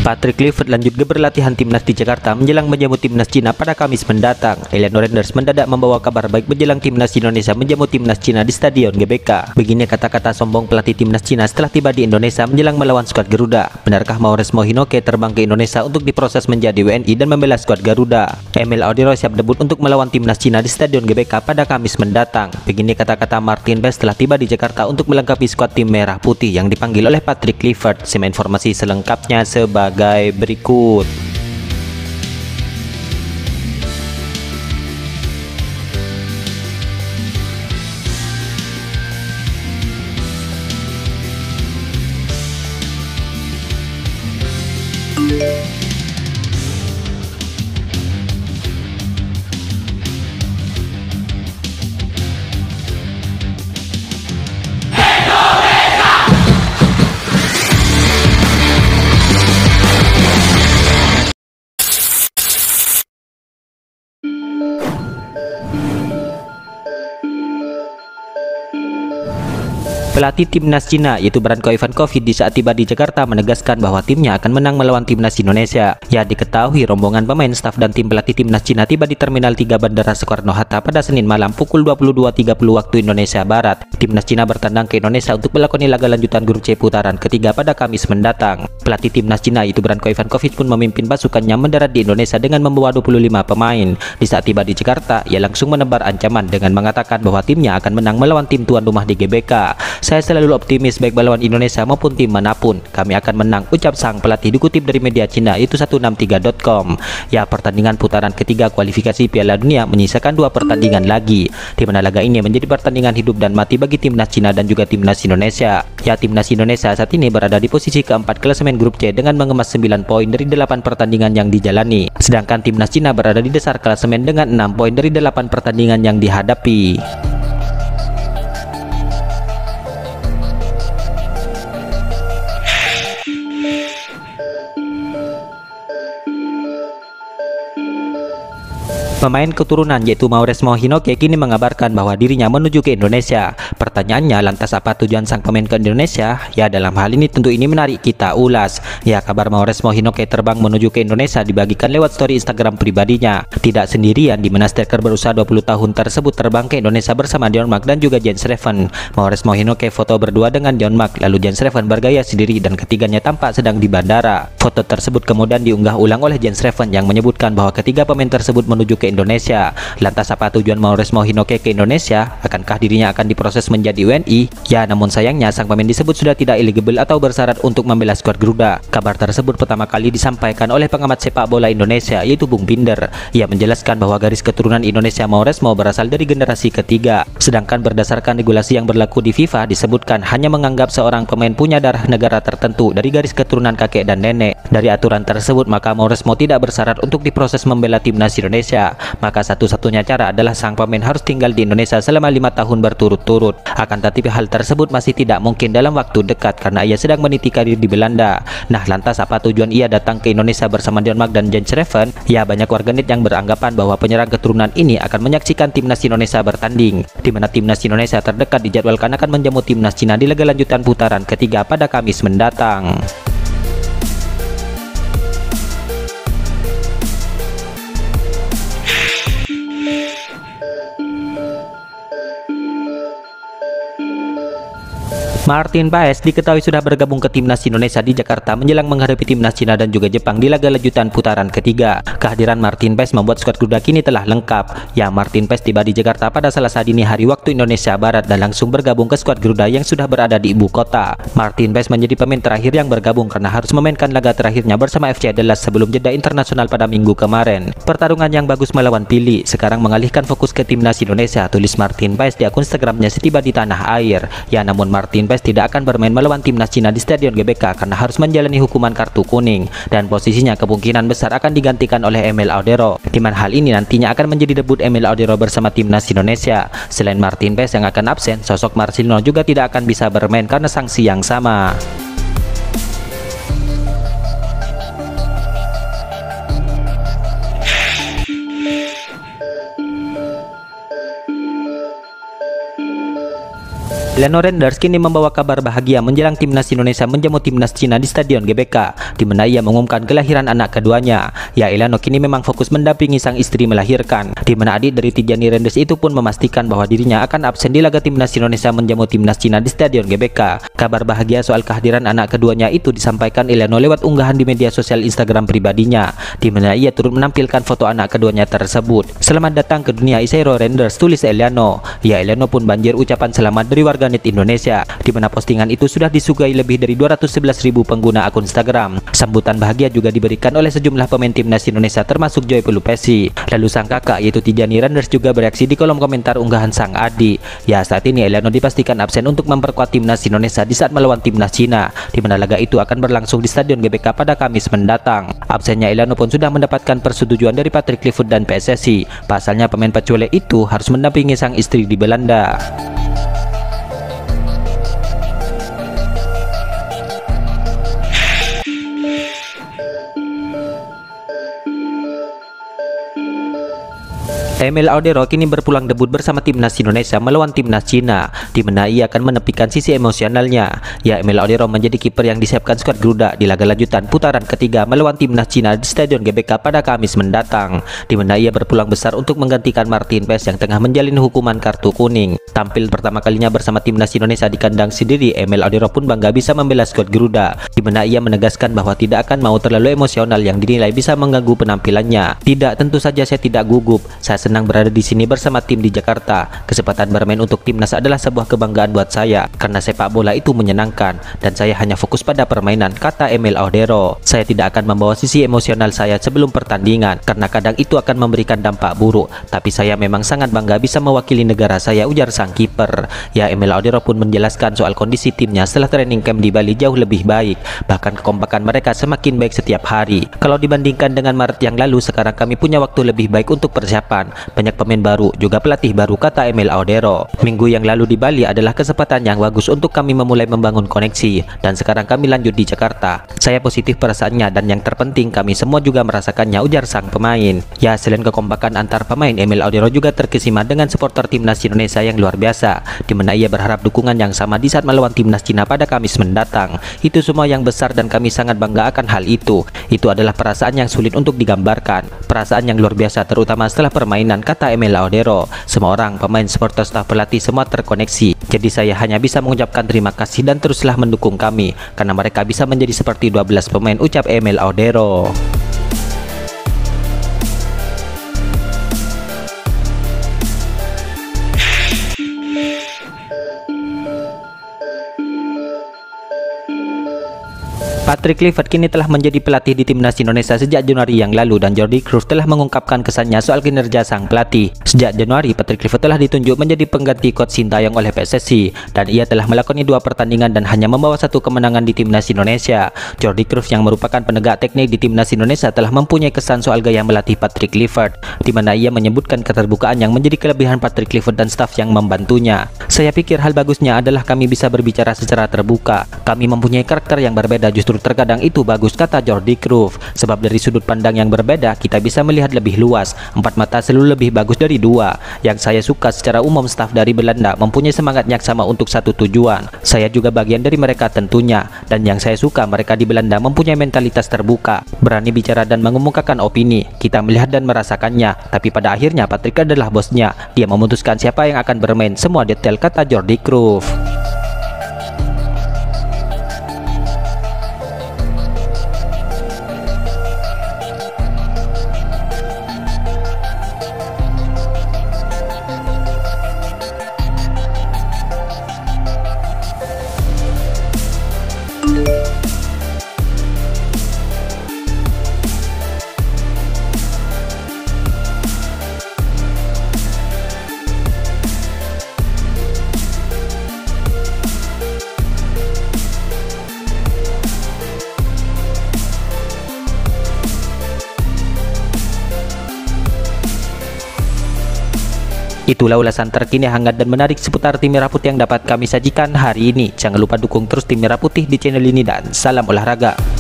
Patrick Kluivert lanjut ke berlatihan timnas di Jakarta menjelang menjamu timnas Cina pada Kamis mendatang. Eleanor Renders mendadak membawa kabar baik menjelang timnas Indonesia menjamu timnas Cina di Stadion GBK. Begini kata-kata sombong pelatih timnas Cina setelah tiba di Indonesia menjelang melawan skuad Garuda. Benarkah Mauresmo Hinoke terbang ke Indonesia untuk diproses menjadi WNI dan membela skuad Garuda? Emil Audero siap debut untuk melawan timnas Cina di Stadion GBK pada Kamis mendatang. Begini kata-kata Martin Paes setelah tiba di Jakarta untuk melengkapi skuad tim merah putih yang dipanggil oleh Patrick Kluivert. Simak informasi selengkapnya sebagai berikut. Pelatih timnas Cina yaitu Branko Ivankovic di saat tiba di Jakarta menegaskan bahwa timnya akan menang melawan timnas Indonesia. Ya, diketahui rombongan pemain staf dan tim pelatih timnas Cina tiba di Terminal 3 Bandara Soekarno-Hatta pada Senin malam pukul 22.30 waktu Indonesia Barat. Timnas Cina bertandang ke Indonesia untuk melakoni laga lanjutan grup C putaran ketiga pada Kamis mendatang. Pelatih timnas Cina yaitu Branko Ivankovic pun memimpin pasukannya mendarat di Indonesia dengan membawa 25 pemain. Di saat tiba di Jakarta, ia langsung menebar ancaman dengan mengatakan bahwa timnya akan menang melawan tim tuan rumah di GBK. Saya selalu optimis baik melawan Indonesia maupun tim manapun. Kami akan menang, ucap sang pelatih dikutip dari media Cina itu 163.com. Ya, pertandingan putaran ketiga kualifikasi Piala Dunia menyisakan 2 pertandingan lagi, di mana laga ini menjadi pertandingan hidup dan mati bagi timnas Cina dan juga timnas Indonesia. Ya, timnas Indonesia saat ini berada di posisi keempat klasemen grup C dengan mengemas 9 poin dari 8 pertandingan yang dijalani. Sedangkan timnas Cina berada di dasar klasemen dengan 6 poin dari 8 pertandingan yang dihadapi. Pemain keturunan yaitu Mauresmo Hinoke kini mengabarkan bahwa dirinya menuju ke Indonesia. Pertanyaannya, lantas apa tujuan sang pemain ke Indonesia? Ya, dalam hal ini tentu ini menarik kita ulas. Ya, kabar Mauresmo Hinoke terbang menuju ke Indonesia dibagikan lewat story Instagram pribadinya. Tidak sendirian, di mana striker berusia 20 tahun tersebut terbang ke Indonesia bersama Dion Mark dan juga Jens Reven. Mauresmo Hinoke foto berdua dengan Dion Mark, lalu Jens Reven bergaya sendiri dan ketiganya tampak sedang di bandara. Foto tersebut kemudian diunggah ulang oleh Jens Reven yang menyebutkan bahwa ketiga pemain tersebut menuju ke Indonesia. Lantas apa tujuan Mauresmo Hinoke ke Indonesia? Akankah dirinya akan diproses menjadi WNI? Ya, namun sayangnya sang pemain disebut sudah tidak eligible atau bersyarat untuk membela skuad Garuda. Kabar tersebut pertama kali disampaikan oleh pengamat sepak bola Indonesia yaitu Bung Binder. Ia menjelaskan bahwa garis keturunan Indonesia Mauresmo berasal dari generasi ketiga. Sedangkan berdasarkan regulasi yang berlaku di FIFA disebutkan hanya menganggap seorang pemain punya darah negara tertentu dari garis keturunan kakek dan nenek. Dari aturan tersebut maka Mauresmo tidak bersyarat untuk diproses membela timnas Indonesia. Maka satu-satunya cara adalah sang pemain harus tinggal di Indonesia selama 5 tahun berturut-turut. Akan tetapi hal tersebut masih tidak mungkin dalam waktu dekat karena ia sedang meniti karir di Belanda. Nah, lantas apa tujuan ia datang ke Indonesia bersama Dion Mark dan Jens Reven? Ya, banyak warganet yang beranggapan bahwa penyerang keturunan ini akan menyaksikan timnas Indonesia bertanding, di mana timnas Indonesia terdekat dijadwalkan akan menjamu timnas Cina di laga lanjutan putaran ketiga pada Kamis mendatang. Martin Paes diketahui sudah bergabung ke timnas Indonesia di Jakarta menjelang menghadapi timnas Cina dan juga Jepang di laga lanjutan putaran ketiga. Kehadiran Martin Paes membuat skuad Garuda kini telah lengkap. Ya, Martin Paes tiba di Jakarta pada Selasa dini hari waktu Indonesia Barat dan langsung bergabung ke skuad Garuda yang sudah berada di ibu kota. Martin Paes menjadi pemain terakhir yang bergabung karena harus memainkan laga terakhirnya bersama FC Dallas sebelum jeda internasional pada minggu kemarin. Pertarungan yang bagus melawan Pili sekarang mengalihkan fokus ke timnas Indonesia, tulis Martin Paes di akun Instagramnya setiba di tanah air. Ya, namun Martin Paes tidak akan bermain melawan timnas Cina di Stadion GBK karena harus menjalani hukuman kartu kuning dan posisinya kemungkinan besar akan digantikan oleh Emil Audero, di mana hal ini nantinya akan menjadi debut Emil Audero bersama timnas Indonesia. Selain Martin Paes yang akan absen, sosok Marcelino juga tidak akan bisa bermain karena sanksi yang sama. Eleanor Renders kini membawa kabar bahagia menjelang timnas Indonesia menjamu timnas Cina di Stadion GBK, di mana ia mengumumkan kelahiran anak keduanya. Ya, Eleanor kini memang fokus mendampingi sang istri melahirkan, di mana adik dari Tidjani Renders itu pun memastikan bahwa dirinya akan absen di laga timnas Indonesia menjamu timnas Cina di Stadion GBK. Kabar bahagia soal kehadiran anak keduanya itu disampaikan Eleanor lewat unggahan di media sosial Instagram pribadinya, di mana ia turut menampilkan foto anak keduanya tersebut. "Selamat datang ke dunia Isairo Renders," tulis Eleanor. Ya, Eleanor pun banjir ucapan selamat dari warganet Indonesia, di mana postingan itu sudah disukai lebih dari 211.000 pengguna akun Instagram. Sambutan bahagia juga diberikan oleh sejumlah pemain timnas Indonesia termasuk Joy Pelupesi. Lalu sang kakak yaitu Tidjani Renders juga bereaksi di kolom komentar unggahan sang adik. Ya, saat ini Eleanor dipastikan absen untuk memperkuat timnas Indonesia di saat melawan timnas Cina, di mana laga itu akan berlangsung di Stadion GBK pada Kamis mendatang. Absennya Eleanor pun sudah mendapatkan persetujuan dari Patrick Kluivert dan PSSI. Pasalnya pemain pecuele itu harus mendampingi sang istri di Belanda. Emil Audero kini berpulang debut bersama timnas Indonesia melawan timnas Cina, di mana ia akan menepikan sisi emosionalnya. Ya, Emil Audero menjadi kiper yang disiapkan skuad Garuda di laga lanjutan putaran ketiga melawan timnas Cina di Stadion GBK pada Kamis mendatang, di mana ia berpulang besar untuk menggantikan Martin Paes yang tengah menjalani hukuman kartu kuning. Tampil pertama kalinya bersama timnas Indonesia di kandang sendiri, Emil Audero pun bangga bisa membela skuad Garuda, di mana ia menegaskan bahwa tidak akan mau terlalu emosional yang dinilai bisa mengganggu penampilannya. "Tidak, tentu saja saya tidak gugup. Saya senang berada di sini bersama tim di Jakarta. Kesempatan bermain untuk timnas adalah sebuah kebanggaan buat saya, karena sepak bola itu menyenangkan dan saya hanya fokus pada permainan," kata Emil Audero. "Saya tidak akan membawa sisi emosional saya sebelum pertandingan, karena kadang itu akan memberikan dampak buruk. Tapi saya memang sangat bangga bisa mewakili negara saya," ujar sang kiper. Ya, Emil Audero pun menjelaskan soal kondisi timnya setelah training camp di Bali jauh lebih baik. Bahkan kekompakan mereka semakin baik setiap hari. "Kalau dibandingkan dengan Maret yang lalu, sekarang kami punya waktu lebih baik untuk persiapan. Banyak pemain baru, juga pelatih baru," kata Emil Audero. "Minggu yang lalu di Bali adalah kesempatan yang bagus untuk kami memulai membangun koneksi, dan sekarang kami lanjut di Jakarta. Saya positif perasaannya dan yang terpenting kami semua juga merasakannya," ujar sang pemain. Ya, selain kekompakan antar pemain, Emil Audero juga terkesima dengan supporter timnas Indonesia yang luar biasa, di mana ia berharap dukungan yang sama di saat melawan timnas Cina pada Kamis mendatang. "Itu semua yang besar dan kami sangat bangga akan hal itu. Itu adalah perasaan yang sulit untuk digambarkan. Perasaan yang luar biasa terutama setelah permainan," kata Emil Audero. "Semua orang, pemain, supporter, staf, pelatih semua terkoneksi. Jadi saya hanya bisa mengucapkan terima kasih dan teruslah mendukung kami karena mereka bisa menjadi seperti 12 pemain," ucap Emil Audero. Patrick Kluivert kini telah menjadi pelatih di timnas Indonesia sejak Januari yang lalu, dan Jordi Cruyff telah mengungkapkan kesannya soal kinerja sang pelatih. Sejak Januari, Patrick Kluivert telah ditunjuk menjadi pengganti coach Sintayong oleh PSSI, dan ia telah melakoni 2 pertandingan dan hanya membawa 1 kemenangan di timnas Indonesia. Jordi Cruyff yang merupakan penegak teknik di timnas Indonesia telah mempunyai kesan soal gaya melatih Patrick Kluivert, di mana ia menyebutkan keterbukaan yang menjadi kelebihan Patrick Kluivert dan staf yang membantunya. "Saya pikir hal bagusnya adalah kami bisa berbicara secara terbuka. Kami mempunyai karakter yang berbeda, justru terkadang itu bagus," kata Jordi Cruyff. "Sebab dari sudut pandang yang berbeda, kita bisa melihat lebih luas. 4 mata selalu lebih bagus dari 2. Yang saya suka secara umum staf dari Belanda mempunyai semangat yang sama untuk satu tujuan. Saya juga bagian dari mereka tentunya. Dan yang saya suka mereka di Belanda mempunyai mentalitas terbuka, berani bicara dan mengemukakan opini. Kita melihat dan merasakannya. Tapi pada akhirnya Patrick adalah bosnya. Dia memutuskan siapa yang akan bermain, semua detail," kata Jordi Cruyff. Itulah ulasan terkini hangat dan menarik seputar tim Merah Putih yang dapat kami sajikan hari ini. Jangan lupa dukung terus tim Merah Putih di channel ini dan salam olahraga.